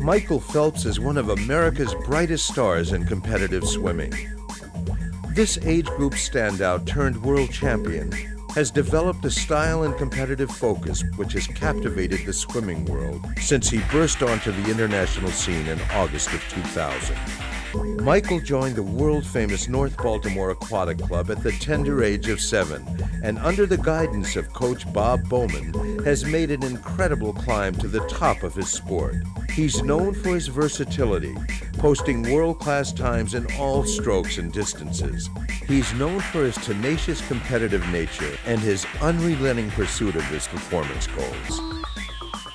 Michael Phelps is one of America's brightest stars in competitive swimming. This age group standout turned world champion has developed a style and competitive focus which has captivated the swimming world since he burst onto the international scene in August of 2000. Michael joined the world-famous North Baltimore Aquatic Club at the tender age of 7, and under the guidance of Coach Bob Bowman, has made an incredible climb to the top of his sport. He's known for his versatility, posting world-class times in all strokes and distances. He's known for his tenacious competitive nature and his unrelenting pursuit of his performance goals.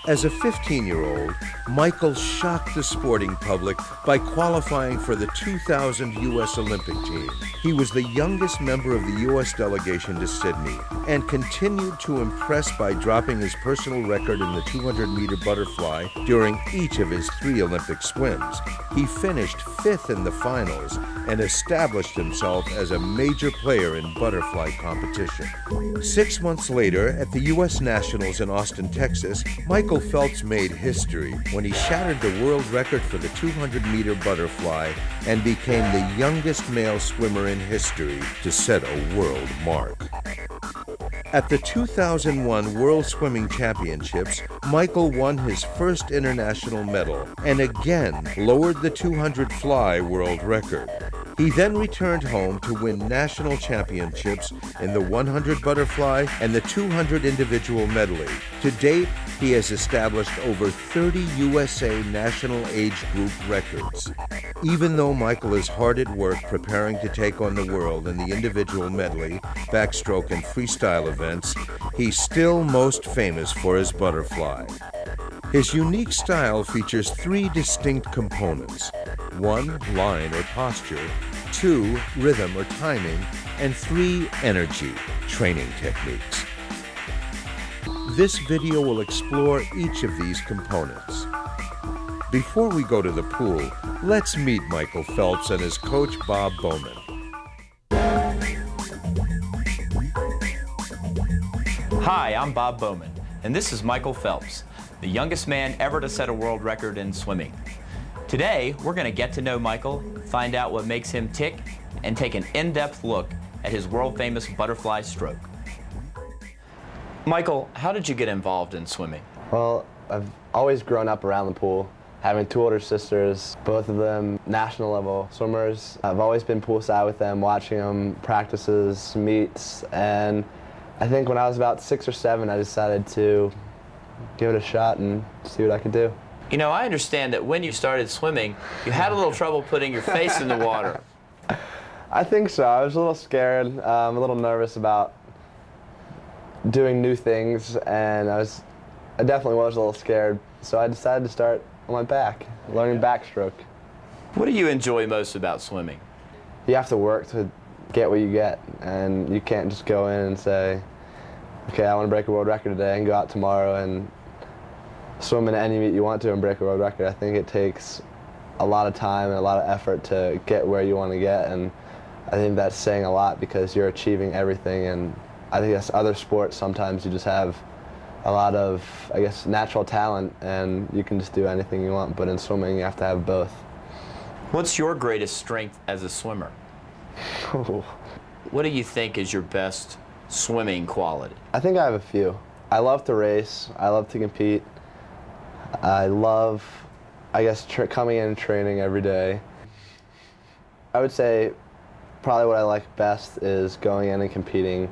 As a 15-year-old, Michael shocked the sporting public by qualifying for the 2000 U.S. Olympic team. He was the youngest member of the U.S. delegation to Sydney and continued to impress by dropping his personal record in the 200-meter butterfly during each of his 3 Olympic swims. He finished 5th in the finals and established himself as a major player in butterfly competition. 6 months later, at the U.S. Nationals in Austin, Texas, Michael Phelps made history when he shattered the world record for the 200-meter butterfly and became the youngest male swimmer in history to set a world mark. At the 2001 World Swimming Championships, Michael won his first international medal and again lowered the 200 fly world record. He then returned home to win national championships in the 100 butterfly and the 200 individual medley. To date, he has established over 30 USA national age group records. Even though Michael is hard at work preparing to take on the world in the individual medley, backstroke, and freestyle events, he's still most famous for his butterfly. His unique style features 3 distinct components: 1, line or posture; 2, rhythm or timing; and 3, energy, training techniques. This video will explore each of these components. Before we go to the pool, let's meet Michael Phelps and his coach, Bob Bowman. Hi, I'm Bob Bowman, and this is Michael Phelps, the youngest man ever to set a world record in swimming. Today, we're going to get to know Michael, find out what makes him tick, and take an in-depth look at his world-famous butterfly stroke. Michael, how did you get involved in swimming? Well, I've always grown up around the pool, having 2 older sisters, both of them national level swimmers. I've always been poolside with them, watching them practices, meets, and I think when I was about 6 or 7, I decided to give it a shot and see what I could do. You know, I understand that when you started swimming, you had a little trouble putting your face in the water. I think so. I was a little scared, a little nervous about doing new things, and I definitely was a little scared, so I decided to start on my back, learning backstroke. What do you enjoy most about swimming? You have to work to get what you get, and you can't just go in and say, okay, I want to break a world record today, and go out tomorrow and swim in any meet you want to and break a world record. I think it takes a lot of time and a lot of effort to get where you want to get, and I think that's saying a lot because you're achieving everything. And I think that's other sports, sometimes you just have a lot of, I guess, natural talent and you can just do anything you want, but in swimming you have to have both. What's your greatest strength as a swimmer? What do you think is your best swimming quality? I think I have a few. I love to race, I love to compete. I love, I guess, coming in and training every day. I would say probably what I like best is going in and competing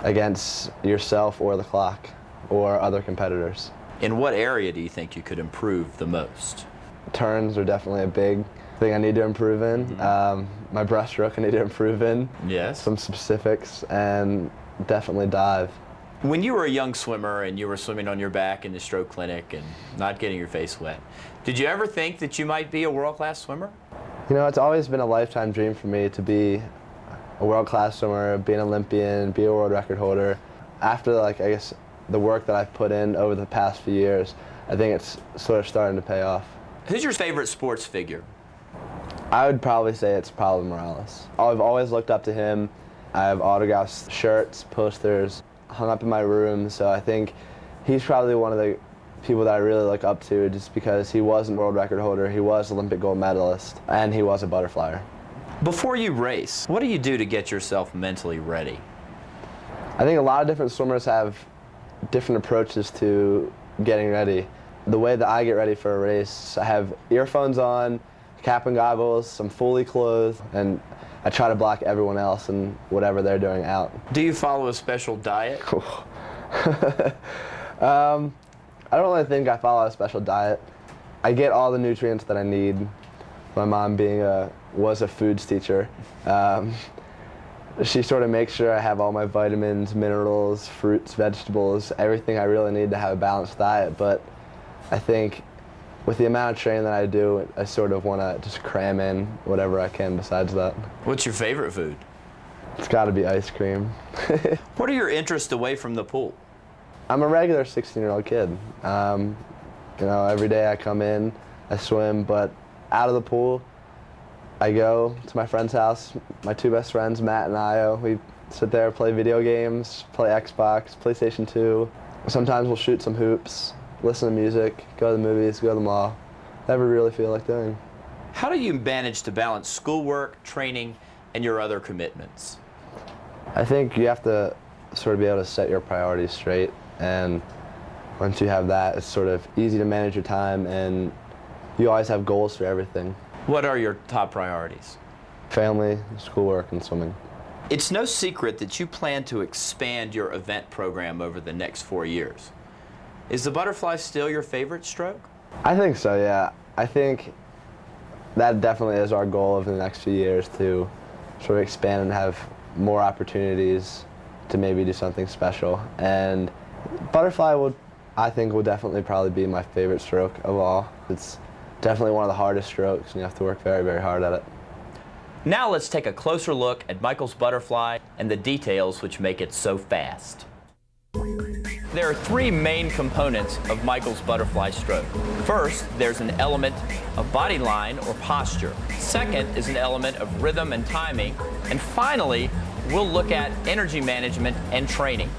against yourself or the clock or other competitors. In what area do you think you could improve the most? Turns are definitely a big thing I need to improve in. Mm-hmm. My breaststroke I need to improve in. Yes. Some specifics, and definitely dive. When you were a young swimmer and you were swimming on your back in the stroke clinic and not getting your face wet, did you ever think that you might be a world-class swimmer? You know, it's always been a lifetime dream for me to be a world-class swimmer, be an Olympian, be a world record holder. After, I guess, the work that I've put in over the past few years, I think it's sort of starting to pay off. Who's your favorite sports figure? I would probably say it's Pablo Morales. I've always looked up to him. I have autographs, shirts, posters hung up in my room, so I think he's probably one of the people that I really look up to just because he was a world record holder, he was Olympic gold medalist, and he was a butterflyer. Before you race, what do you do to get yourself mentally ready? I think a lot of different swimmers have different approaches to getting ready. The way that I get ready for a race, I have earphones on, cap and goggles, I'm fully clothed, and I try to block everyone else and whatever they're doing out. Do you follow a special diet? I don't really think I follow a special diet. I get all the nutrients that I need. My mom was a foods teacher. She sort of makes sure I have all my vitamins, minerals, fruits, vegetables, everything I really need to have a balanced diet. But I think with the amount of training that I do, I sort of want to just cram in whatever I can besides that. What's your favorite food? It's got to be ice cream. What are your interests away from the pool? I'm a regular 16-year-old kid. You know, every day I come in, I swim, but out of the pool, I go to my friend's house, my two best friends, Matt and Io. We sit there, play video games, play Xbox, PlayStation 2. Sometimes we'll shoot some hoops, listen to music, go to the movies, go to the mall. Whatever we really feel like doing. How do you manage to balance schoolwork, training, and your other commitments? I think you have to sort of be able to set your priorities straight, and once you have that, it's sort of easy to manage your time, and you always have goals for everything. What are your top priorities? Family, schoolwork, and swimming. It's no secret that you plan to expand your event program over the next 4 years. Is the butterfly still your favorite stroke? I think so, yeah. I think that definitely is our goal over the next few years, to sort of expand and have more opportunities to maybe do something special. And butterfly I think will definitely probably be my favorite stroke of all. It's definitely one of the hardest strokes, and you have to work very, very hard at it. Now let's take a closer look at Michael's butterfly and the details which make it so fast. There are three main components of Michael's butterfly stroke. First, there's an element of body line or posture. Second is an element of rhythm and timing. And finally, we'll look at energy management and training.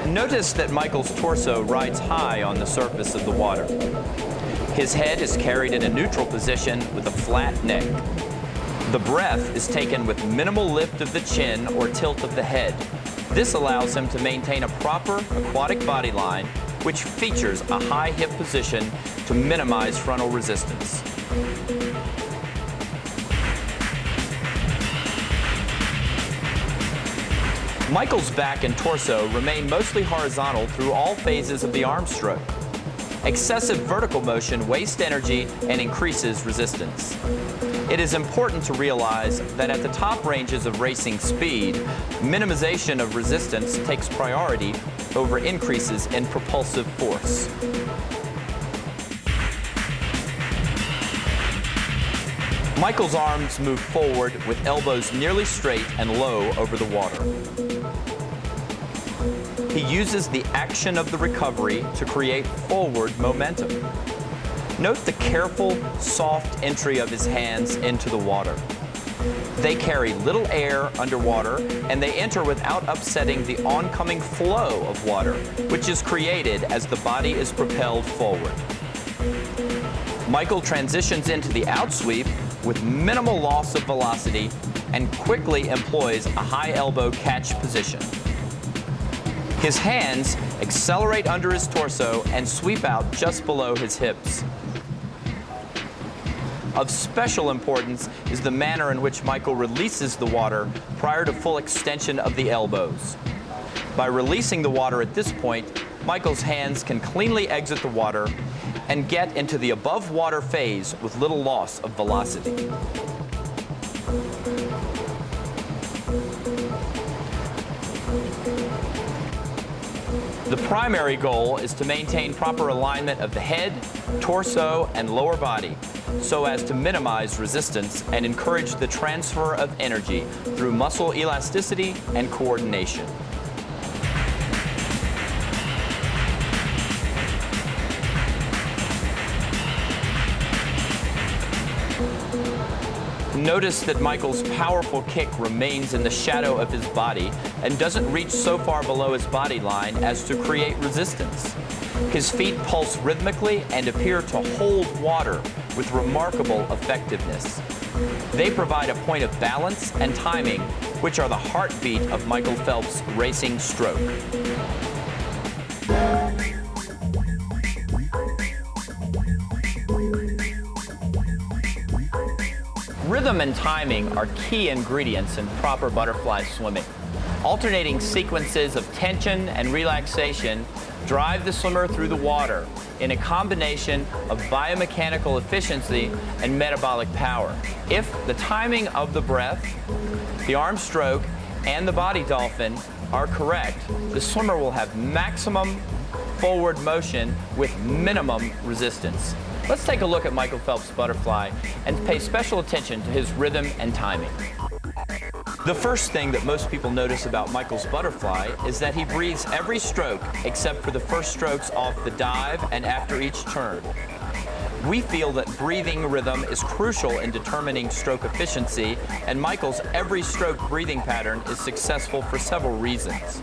Notice that Michael's torso rides high on the surface of the water. His head is carried in a neutral position with a flat neck. The breath is taken with minimal lift of the chin or tilt of the head. This allows him to maintain a proper aquatic body line, which features a high hip position to minimize frontal resistance. Michael's back and torso remain mostly horizontal through all phases of the arm stroke. Excessive vertical motion wastes energy and increases resistance. It is important to realize that at the top ranges of racing speed, minimization of resistance takes priority over increases in propulsive force. Michael's arms move forward with elbows nearly straight and low over the water. He uses the action of the recovery to create forward momentum. Note the careful, soft entry of his hands into the water. They carry little air underwater, and they enter without upsetting the oncoming flow of water, which is created as the body is propelled forward. Michael transitions into the outsweep with minimal loss of velocity and quickly employs a high elbow catch position. His hands accelerate under his torso and sweep out just below his hips. Of special importance is the manner in which Michael releases the water prior to full extension of the elbows. By releasing the water at this point, Michael's hands can cleanly exit the water and get into the above water phase with little loss of velocity. The primary goal is to maintain proper alignment of the head, torso, and lower body so as to minimize resistance and encourage the transfer of energy through muscle elasticity and coordination. Notice that Michael's powerful kick remains in the shadow of his body and doesn't reach so far below his body line as to create resistance. His feet pulse rhythmically and appear to hold water with remarkable effectiveness. They provide a point of balance and timing, which are the heartbeat of Michael Phelps' racing stroke. Rhythm and timing are key ingredients in proper butterfly swimming. Alternating sequences of tension and relaxation drive the swimmer through the water in a combination of biomechanical efficiency and metabolic power. If the timing of the breath, the arm stroke, and the body dolphin are correct, the swimmer will have maximum forward motion with minimum resistance. Let's take a look at Michael Phelps' butterfly and pay special attention to his rhythm and timing. The first thing that most people notice about Michael's butterfly is that he breathes every stroke except for the first strokes off the dive and after each turn. We feel that breathing rhythm is crucial in determining stroke efficiency, and Michael's every stroke breathing pattern is successful for several reasons.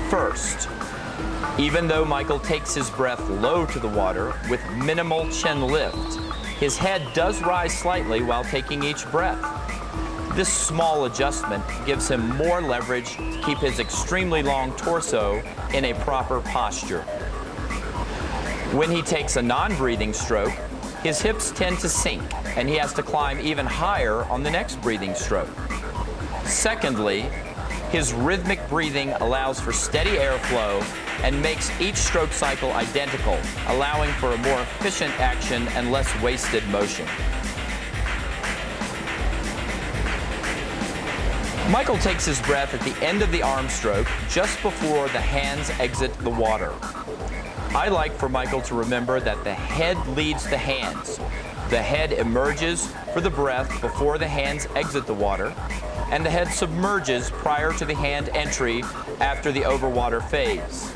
First, even though Michael takes his breath low to the water with minimal chin lift, his head does rise slightly while taking each breath. This small adjustment gives him more leverage to keep his extremely long torso in a proper posture. When he takes a non-breathing stroke, his hips tend to sink, and he has to climb even higher on the next breathing stroke. Secondly, his rhythmic breathing allows for steady airflow and makes each stroke cycle identical, allowing for a more efficient action and less wasted motion. Michael takes his breath at the end of the arm stroke, just before the hands exit the water. I like for Michael to remember that the head leads the hands. The head emerges for the breath before the hands exit the water, and the head submerges prior to the hand entry after the overwater phase.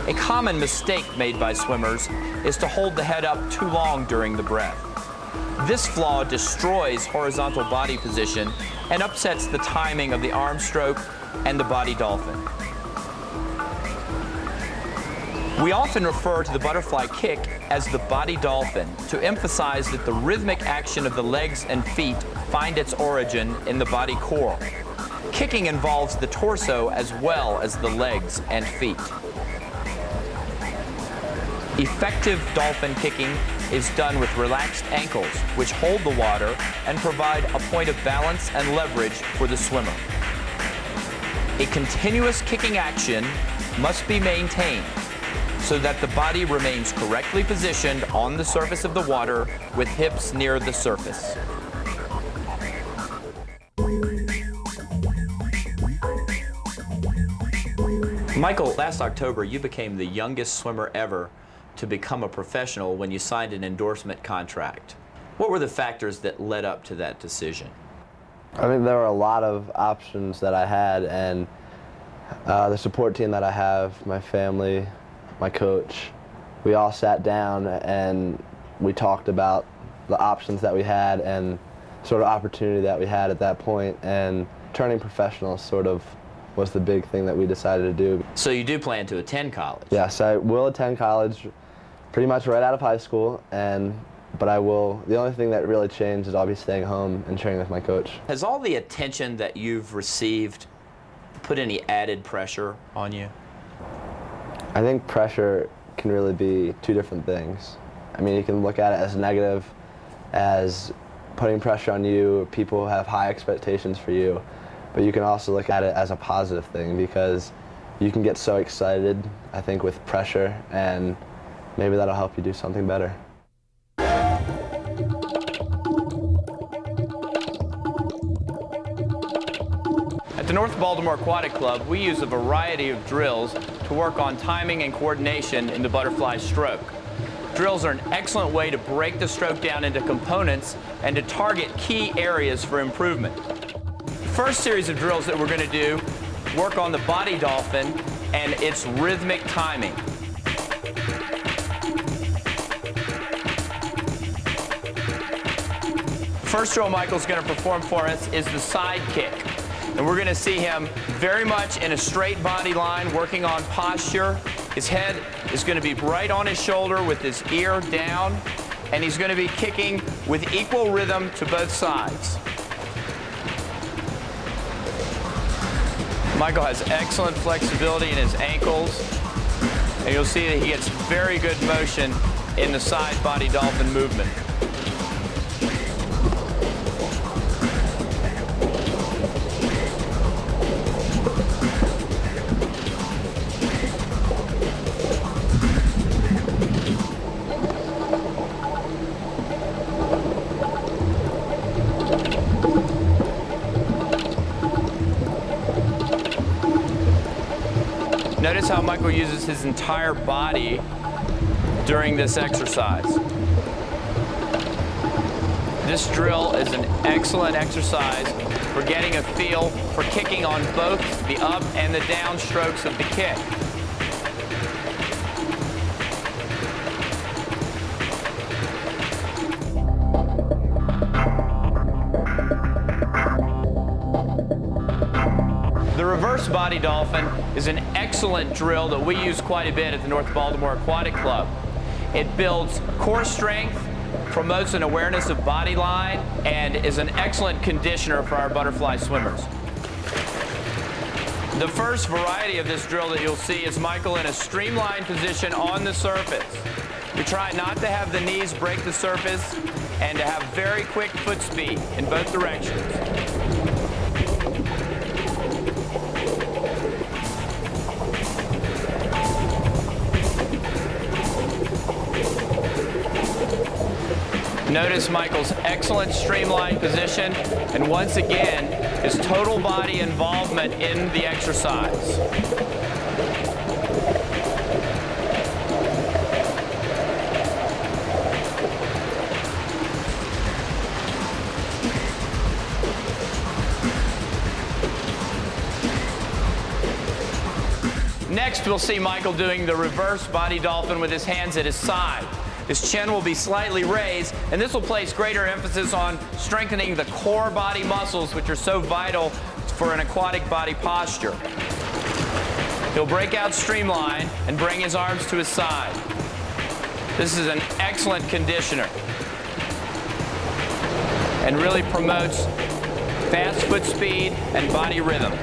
A common mistake made by swimmers is to hold the head up too long during the breath. This flaw destroys horizontal body position and upsets the timing of the arm stroke and the body dolphin. We often refer to the butterfly kick as the body dolphin to emphasize that the rhythmic action of the legs and feet find its origin in the body core. Kicking involves the torso as well as the legs and feet. Effective dolphin kicking is done with relaxed ankles, which hold the water and provide a point of balance and leverage for the swimmer. A continuous kicking action must be maintained so that the body remains correctly positioned on the surface of the water with hips near the surface. Michael, last October you became the youngest swimmer ever to become a professional when you signed an endorsement contract. What were the factors that led up to that decision? I mean, there were a lot of options that I had, and the support team that I have, my family, my coach, we all sat down and we talked about the options that we had and sort of opportunity that we had at that point, and turning professional sort of was the big thing that we decided to do. So you do plan to attend college? Yes, I will attend college pretty much right out of high school, but I will, the only thing that really changed is I'll be staying home and training with my coach. Has all the attention that you've received put any added pressure on you? I think pressure can really be two different things. I mean, you can look at it as negative, as putting pressure on you, people have high expectations for you, but you can also look at it as a positive thing because you can get so excited, I think, with pressure, and maybe that'll help you do something better. At the North Baltimore Aquatic Club, we use a variety of drills to work on timing and coordination in the butterfly stroke. Drills are an excellent way to break the stroke down into components and to target key areas for improvement. The first series of drills that we're going to do work on the body dolphin and its rhythmic timing. first drill Michael's going to perform for us is the side kick. And we're going to see him very much in a straight body line, working on posture. His head is going to be right on his shoulder with his ear down, and he's going to be kicking with equal rhythm to both sides. Michael has excellent flexibility in his ankles, and you'll see that he gets very good motion in the side body dolphin movement. Notice how Michael uses his entire body during this exercise. This drill is an excellent exercise for getting a feel for kicking on both the up and the down strokes of the kick. The reverse body dolphin is an excellent drill that we use quite a bit at the North Baltimore Aquatic Club. It builds core strength, promotes an awareness of body line, and is an excellent conditioner for our butterfly swimmers. The first variety of this drill that you'll see is Michael in a streamlined position on the surface. We try not to have the knees break the surface and to have very quick foot speed in both directions. Notice Michael's excellent streamlined position, and once again, his total body involvement in the exercise. Next, we'll see Michael doing the reverse body dolphin with his hands at his side. His chin will be slightly raised, and this will place greater emphasis on strengthening the core body muscles, which are so vital for an aquatic body posture. He'll break out streamline and bring his arms to his side. This is an excellent conditioner and really promotes fast foot speed and body rhythm.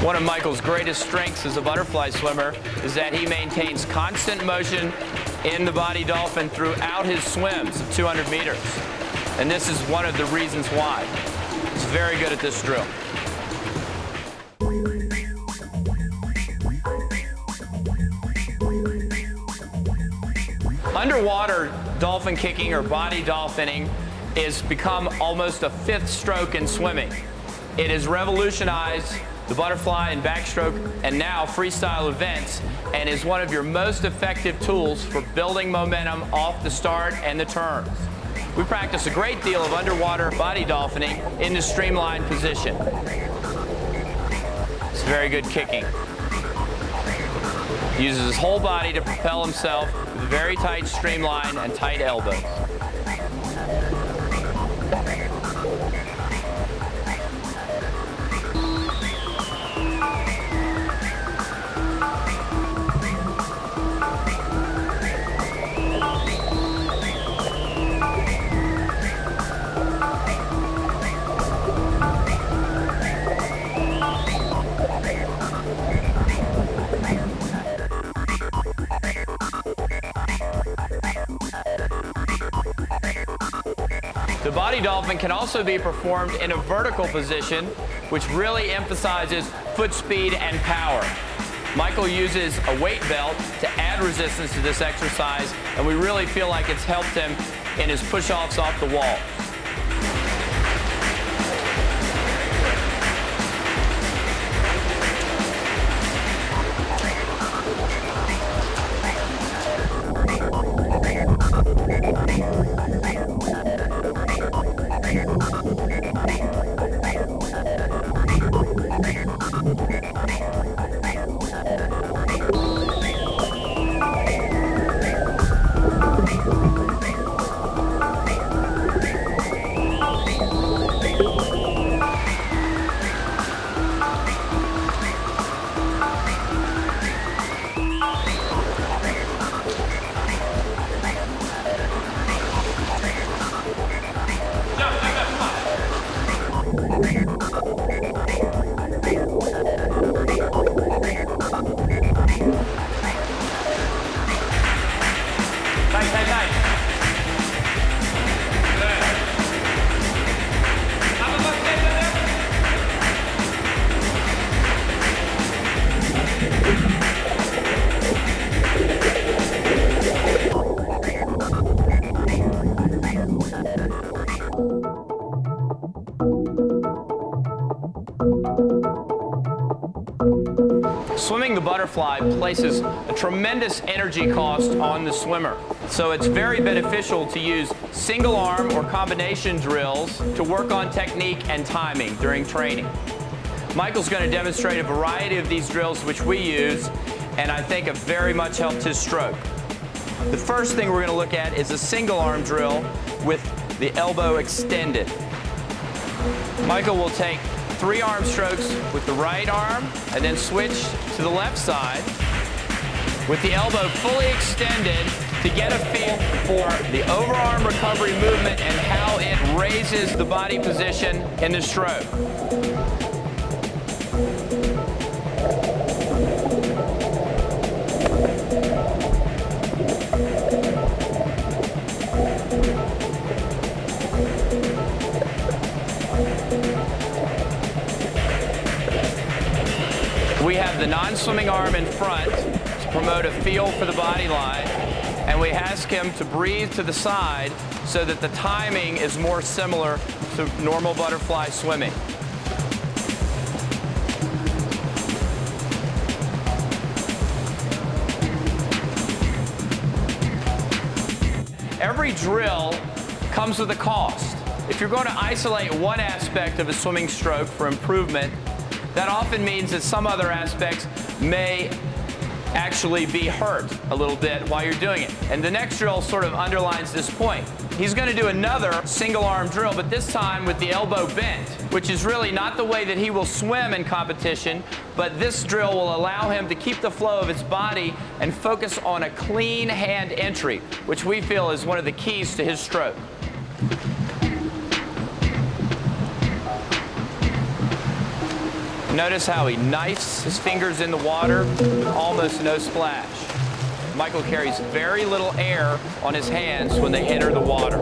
One of Michael's greatest strengths as a butterfly swimmer is that he maintains constant motion in the body dolphin throughout his swims of 200 meters. And this is one of the reasons why. He's very good at this drill. Underwater dolphin kicking or body dolphining has become almost a fifth stroke in swimming. It has revolutionized the butterfly and backstroke and now freestyle events, and is one of your most effective tools for building momentum off the start and the turns. We practice a great deal of underwater body dolphining in the streamlined position. It's very good kicking. He uses his whole body to propel himself with a very tight streamline and tight elbows. The body dolphin can also be performed in a vertical position, which really emphasizes foot speed and power. Michael uses a weight belt to add resistance to this exercise, and we really feel like it's helped him in his push-offs off the wall. butterfly places a tremendous energy cost on the swimmer. So it's very beneficial to use single arm or combination drills to work on technique and timing during training. Michael's going to demonstrate a variety of these drills which we use, and I think have very much helped his stroke. The first thing we're going to look at is a single arm drill with the elbow extended. Michael will take 3 arm strokes with the right arm and then switch to the left side with the elbow fully extended to get a feel for the overarm recovery movement and how it raises the body position in the stroke. We have the non-swimming arm in front to promote a feel for the body line, and we ask him to breathe to the side so that the timing is more similar to normal butterfly swimming. Every drill comes with a cost. If you're going to isolate one aspect of a swimming stroke for improvement, that often means that some other aspects may actually be hurt a little bit while you're doing it. And the next drill sort of underlines this point. He's going to do another single arm drill, but this time with the elbow bent, which is really not the way that he will swim in competition, but this drill will allow him to keep the flow of his body and focus on a clean hand entry, which we feel is one of the keys to his stroke. Notice how he knifes his fingers in the water, almost no splash. Michael carries very little air on his hands when they enter the water.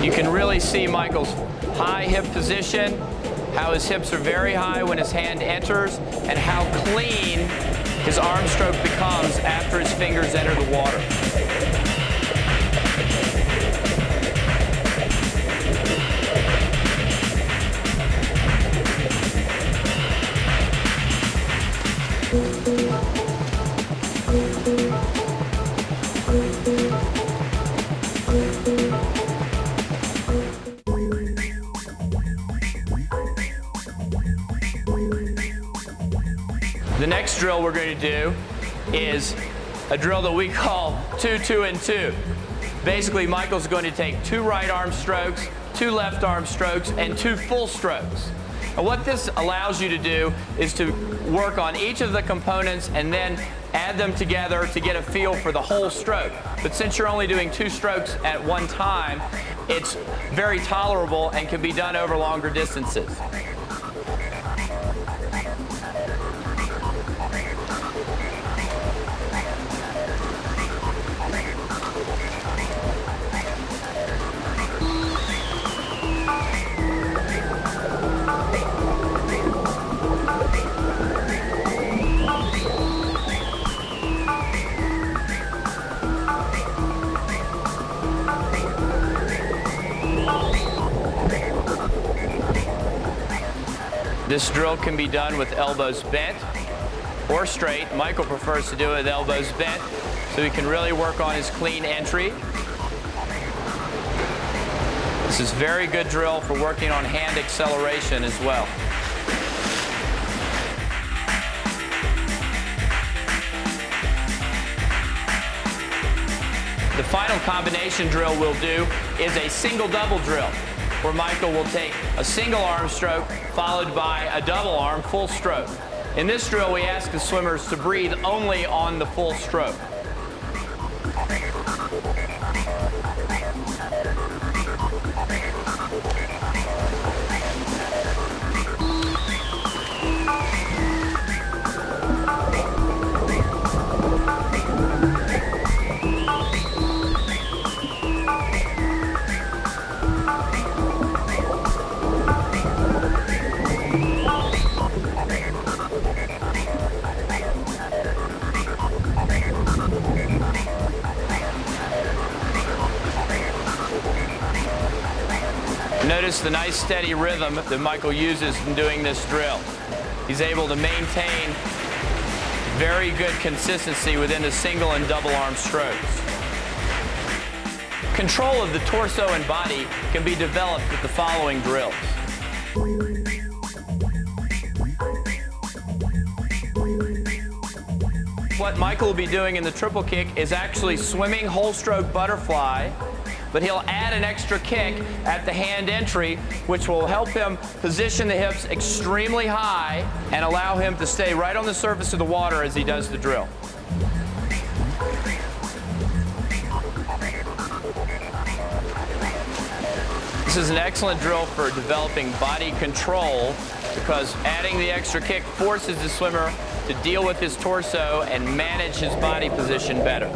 You can really see Michael's high hip position, how his hips are very high when his hand enters, and how clean his arm stroke becomes after his fingers enter the water. The next drill we're going to do is a drill that we call 2, 2, and 2. Basically, Michael's going to take 2 right arm strokes, 2 left arm strokes, and 2 full strokes. And what this allows you to do is to work on each of the components and then add them together to get a feel for the whole stroke. But since you're only doing 2 strokes at one time, it's very tolerable and can be done over longer distances. This drill can be done with elbows bent or straight. Michael prefers to do it with elbows bent so he can really work on his clean entry. This is a very good drill for working on hand acceleration as well. The final combination drill we'll do is a single-double drill, where Michael will take a single arm stroke followed by a double arm full stroke. In this drill, we ask the swimmers to breathe only on the full stroke. Notice the nice steady rhythm that Michael uses in doing this drill. He's able to maintain very good consistency within the single and double arm strokes. Control of the torso and body can be developed with the following drills. What Michael will be doing in the triple kick is actually swimming whole stroke butterfly, but he'll add an extra kick at the hand entry, which will help him position the hips extremely high and allow him to stay right on the surface of the water as he does the drill. This is an excellent drill for developing body control because adding the extra kick forces the swimmer to deal with his torso and manage his body position better.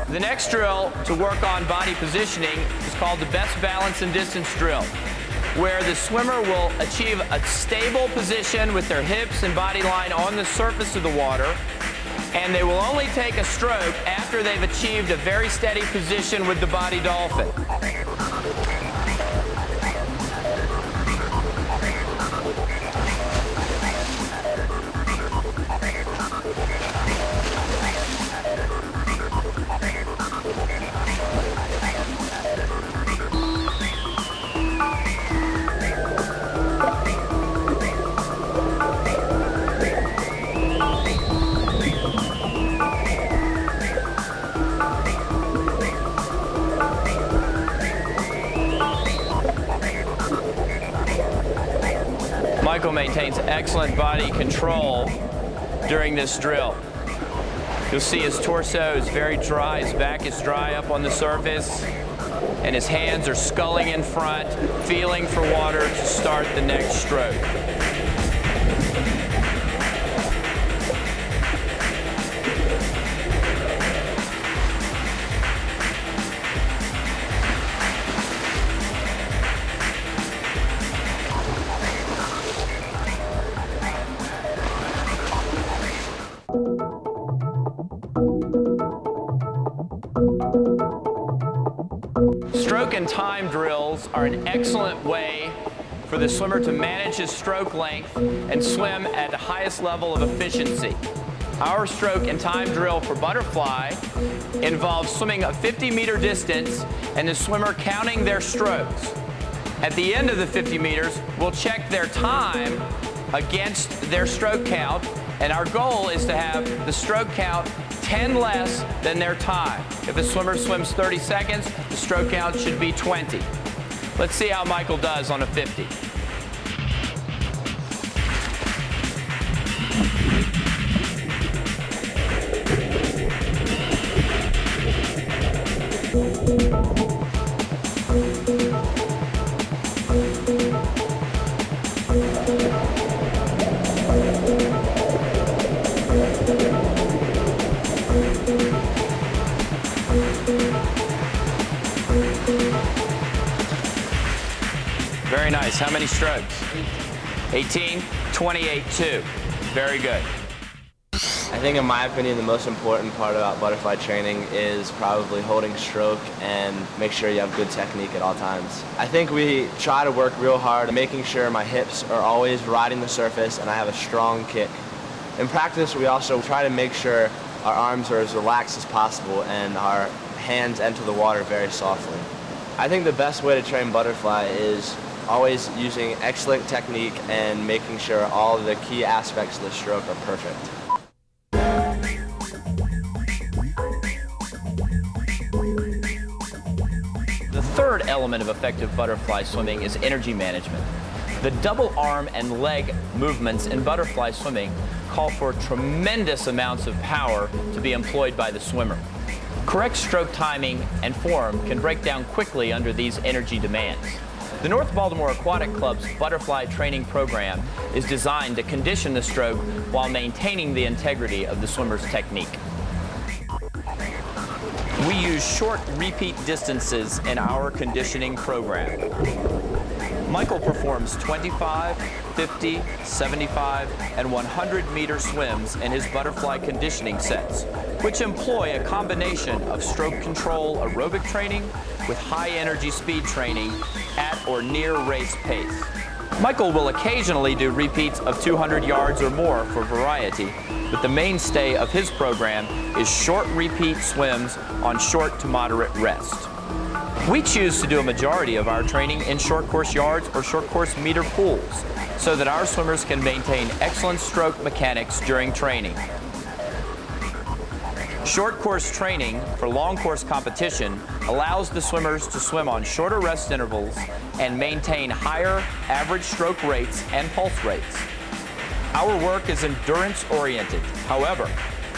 The next drill to work on body positioning is called the best balance and distance drill, where the swimmer will achieve a stable position with their hips and body line on the surface of the water, and they will only take a stroke after they've achieved a very steady position with the body dolphin. Michael maintains excellent body control during this drill. You'll see his torso is very dry, his back is dry up on the surface, and his hands are sculling in front, feeling for water to start the next stroke. Stroke and time drills are an excellent way for the swimmer to manage his stroke length and swim at the highest level of efficiency. Our stroke and time drill for butterfly involves swimming a 50-meter distance and the swimmer counting their strokes. At the end of the 50 meters, we'll check their time against their stroke count, and our goal is to have the stroke count 10 less than their time. If a swimmer swims 30 seconds, the stroke count should be 20. Let's see how Michael does on a 50. Very nice. How many strokes? 18, 28, 2. Very good. I think in my opinion the most important part about butterfly training is probably holding stroke and make sure you have good technique at all times. I think we try to work real hard making sure my hips are always riding the surface and I have a strong kick. In practice we also try to make sure our arms are as relaxed as possible and our hands enter the water very softly. I think the best way to train butterfly is always using excellent technique and making sure all of the key aspects of the stroke are perfect. The third element of effective butterfly swimming is energy management. The double arm and leg movements in butterfly swimming call for tremendous amounts of power to be employed by the swimmer. Correct stroke timing and form can break down quickly under these energy demands. The North Baltimore Aquatic Club's butterfly training program is designed to condition the stroke while maintaining the integrity of the swimmer's technique. We use short repeat distances in our conditioning program. Michael performs 25, 50, 75, and 100-meter swims in his butterfly conditioning sets, which employ a combination of stroke control aerobic training with high-energy speed training at or near race pace. Michael will occasionally do repeats of 200 yards or more for variety, but the mainstay of his program is short repeat swims on short to moderate rest. We choose to do a majority of our training in short course yards or short course meter pools so that our swimmers can maintain excellent stroke mechanics during training. Short course training for long course competition allows the swimmers to swim on shorter rest intervals and maintain higher average stroke rates and pulse rates. Our work is endurance oriented. However,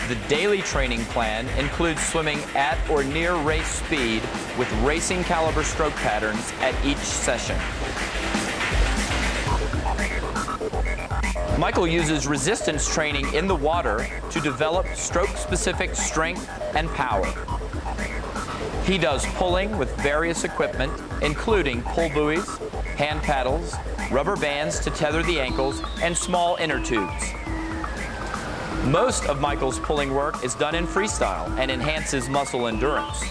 the daily training plan includes swimming at or near race speed with racing caliber stroke patterns at each session. Michael uses resistance training in the water to develop stroke-specific strength and power. He does pulling with various equipment, including pull buoys, hand paddles, rubber bands to tether the ankles, and small inner tubes. Most of Michael's pulling work is done in freestyle and enhances muscle endurance.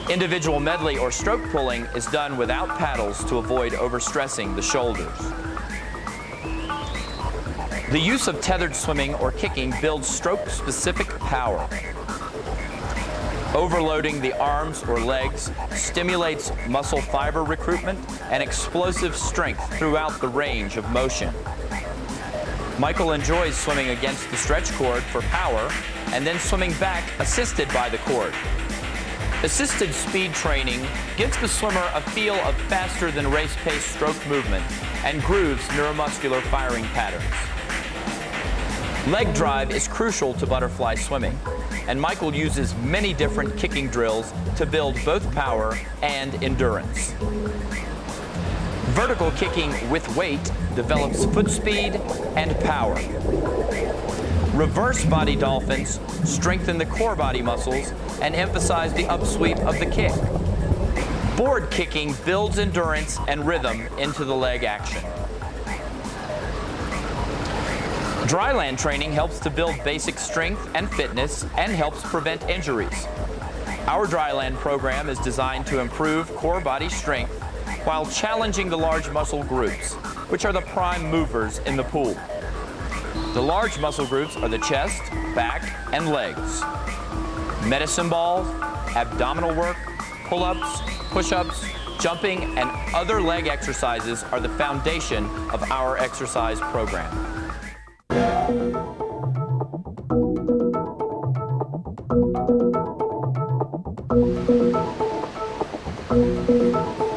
Individual medley or stroke pulling is done without paddles to avoid overstressing the shoulders. The use of tethered swimming or kicking builds stroke-specific power. Overloading the arms or legs stimulates muscle fiber recruitment and explosive strength throughout the range of motion. Michael enjoys swimming against the stretch cord for power and then swimming back assisted by the cord. Assisted speed training gives the swimmer a feel of faster than race pace stroke movement and grooves neuromuscular firing patterns. Leg drive is crucial to butterfly swimming, and Michael uses many different kicking drills to build both power and endurance. Vertical kicking with weight develops foot speed and power. Reverse body dolphins strengthen the core body muscles and emphasize the upsweep of the kick. Board kicking builds endurance and rhythm into the leg action. Dryland training helps to build basic strength and fitness and helps prevent injuries. Our dryland program is designed to improve core body strength while challenging the large muscle groups, which are the prime movers in the pool. The large muscle groups are the chest, back, and legs. Medicine balls, abdominal work, pull-ups, push-ups, jumping, and other leg exercises are the foundation of our exercise program.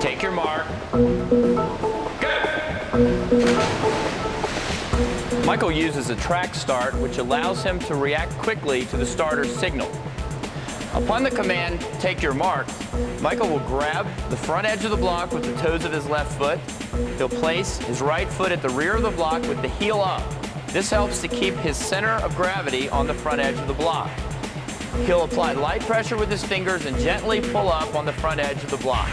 Take your mark. Go! Michael uses a track start, which allows him to react quickly to the starter's signal. Upon the command, take your mark, Michael will grab the front edge of the block with the toes of his left foot. He'll place his right foot at the rear of the block with the heel up. This helps to keep his center of gravity on the front edge of the block. He'll apply light pressure with his fingers and gently pull up on the front edge of the block.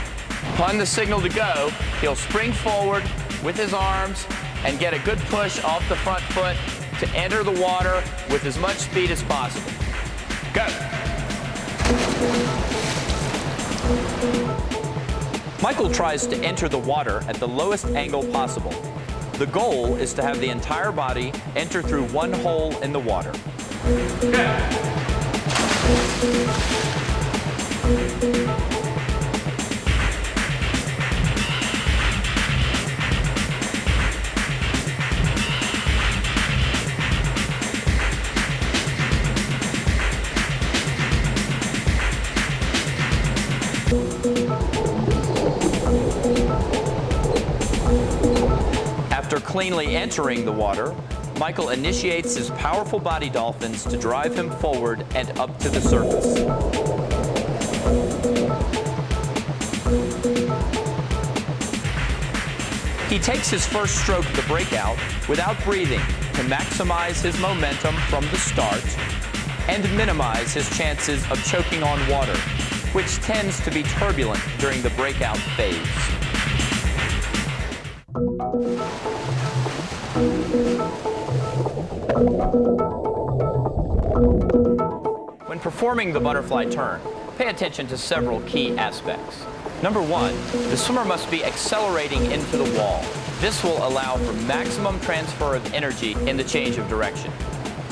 Upon the signal to go, he'll spring forward with his arms and get a good push off the front foot to enter the water with as much speed as possible. Go! Michael tries to enter the water at the lowest angle possible. The goal is to have the entire body enter through one hole in the water. Go! After cleanly entering the water, Michael initiates his powerful body dolphins to drive him forward and up to the surface. He takes his first stroke of the breakout without breathing to maximize his momentum from the start and minimize his chances of choking on water, which tends to be turbulent during the breakout phase. When performing the butterfly turn, pay attention to several key aspects. Number one, the swimmer must be accelerating into the wall. This will allow for maximum transfer of energy in the change of direction.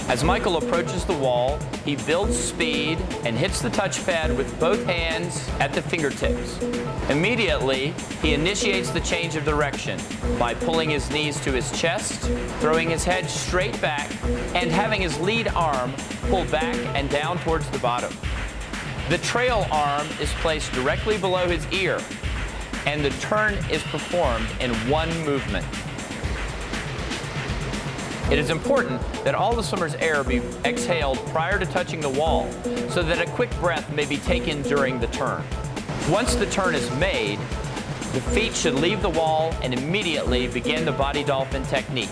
As Michael approaches the wall, he builds speed and hits the touchpad with both hands at the fingertips. Immediately, he initiates the change of direction by pulling his knees to his chest, throwing his head straight back, and having his lead arm pulled back and down towards the bottom. The trail arm is placed directly below his ear, and the turn is performed in one movement. It is important that all the swimmer's air be exhaled prior to touching the wall, so that a quick breath may be taken during the turn. Once the turn is made, the feet should leave the wall and immediately begin the body dolphin technique.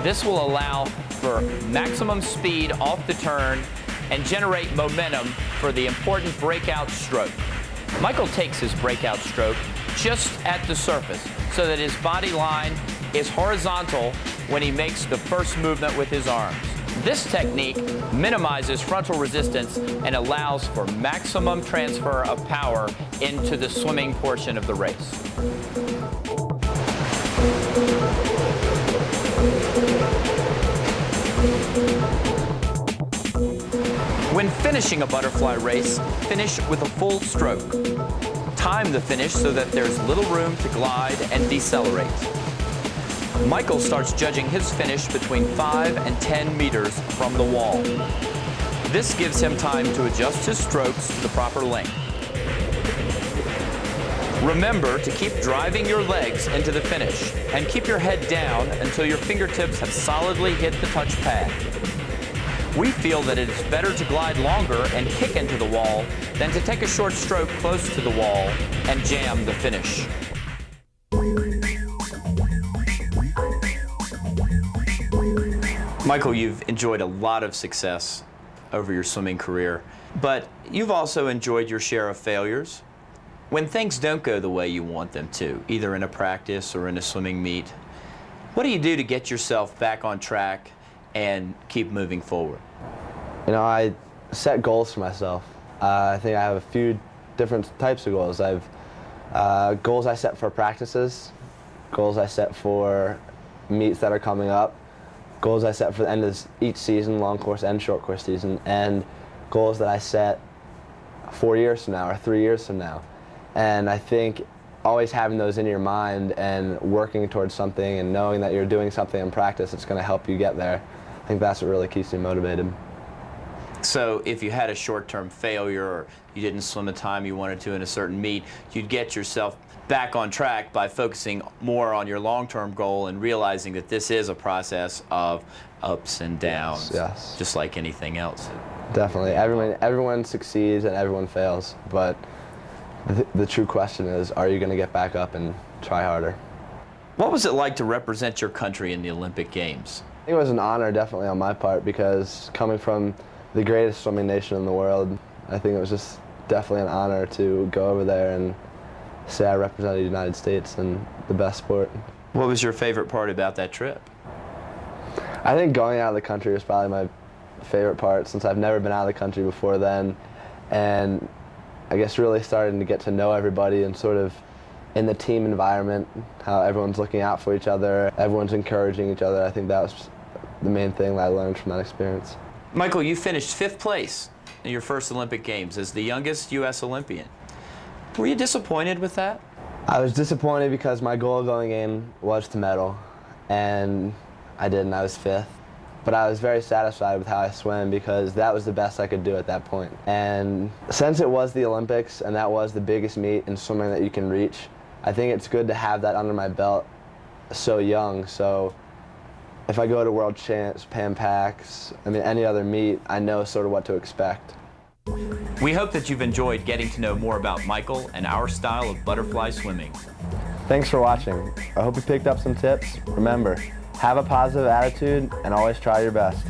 This will allow for maximum speed off the turn and generate momentum for the important breakout stroke. Michael takes his breakout stroke just at the surface so that his body line is horizontal when he makes the first movement with his arms. This technique minimizes frontal resistance and allows for maximum transfer of power into the swimming portion of the race. When finishing a butterfly race, finish with a full stroke. Time the finish so that there's little room to glide and decelerate. Michael starts judging his finish between 5 and 10 meters from the wall. This gives him time to adjust his strokes to the proper length. Remember to keep driving your legs into the finish and keep your head down until your fingertips have solidly hit the touchpad. We feel that it is better to glide longer and kick into the wall than to take a short stroke close to the wall and jam the finish. Michael, you've enjoyed a lot of success over your swimming career, but you've also enjoyed your share of failures. When things don't go the way you want them to, either in a practice or in a swimming meet, what do you do to get yourself back on track and keep moving forward? You know, I set goals for myself. I think I have a few different types of goals. I've goals I set for practices, goals I set for meets that are coming up, goals I set for the end of each season, long course and short course season, and goals that I set 4 years from now or 3 years from now. And I think always having those in your mind and working towards something and knowing that you're doing something in practice that's going to help you get there, I think that's what really keeps me motivated. So if you had a short-term failure or you didn't swim the time you wanted to in a certain meet, you'd get yourself back on track by focusing more on your long-term goal and realizing that this is a process of ups and downs, yes. Just like anything else. Definitely. Everyone succeeds and everyone fails, but the true question is, are you going to get back up and try harder? What was it like to represent your country in the Olympic Games? I think it was an honor, definitely, on my part, because coming from the greatest swimming nation in the world, I think it was just definitely an honor to go over there and say I represented the United States in the best sport. What was your favorite part about that trip? I think going out of the country was probably my favorite part, since I've never been out of the country before then, and I guess really starting to get to know everybody and sort of in the team environment, how everyone's looking out for each other, everyone's encouraging each other. I think that was the main thing that I learned from that experience. Michael, you finished 5th place in your first Olympic Games as the youngest U.S. Olympian. Were you disappointed with that? I was disappointed because my goal going in was to medal, and I didn't. I was 5th. But I was very satisfied with how I swam because that was the best I could do at that point. And since it was the Olympics and that was the biggest meet in swimming that you can reach, I think it's good to have that under my belt so young. So if I go to World Champs, Pan Pacs, I mean any other meet, I know sort of what to expect. We hope that you've enjoyed getting to know more about Michael and our style of butterfly swimming. Thanks for watching. I hope you picked up some tips. Remember, have a positive attitude and always try your best.